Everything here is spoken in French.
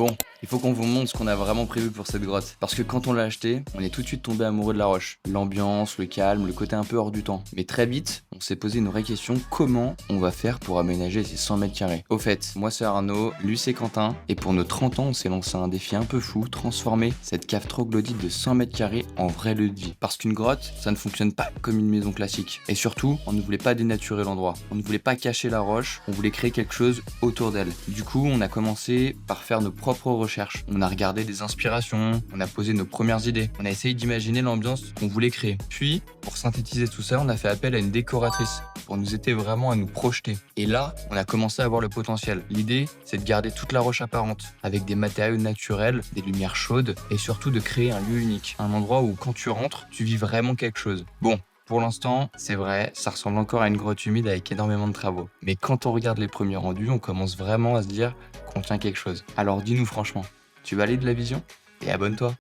Bon, il faut qu'on vous montre ce qu'on a vraiment prévu pour cette grotte. Parce que quand on l'a acheté, on est tout de suite tombé amoureux de la roche. L'ambiance, le calme, le côté un peu hors du temps. Mais très vite, on s'est posé une vraie question, comment on va faire pour aménager ces 100 mètres carrés? Au fait, moi c'est Arnaud, lui c'est Quentin, et pour nos 30 ans, on s'est lancé un défi un peu fou, transformer cette cave troglodyte de 100 mètres carrés en vrai lieu de vie. Parce qu'une grotte, ça ne fonctionne pas comme une maison classique. Et surtout, on ne voulait pas dénaturer l'endroit. On ne voulait pas cacher la roche, on voulait créer quelque chose autour d'elle. Du coup, on a commencé par faire nos propres recherches. On a regardé des inspirations, on a posé nos premières idées, on a essayé d'imaginer l'ambiance qu'on voulait créer. Puis, pour synthétiser tout ça, on a fait appel à une décoratrice pour nous aider vraiment à nous projeter. Et là, on a commencé à voir le potentiel. L'idée, c'est de garder toute la roche apparente, avec des matériaux naturels, des lumières chaudes, et surtout de créer un lieu unique. Un endroit où, quand tu rentres, tu vis vraiment quelque chose. Bon, pour l'instant, c'est vrai, ça ressemble encore à une grotte humide avec énormément de travaux. Mais quand on regarde les premiers rendus, on commence vraiment à se dire qu'on tient quelque chose. Alors dis-nous franchement, tu valides la vision? Et abonne-toi.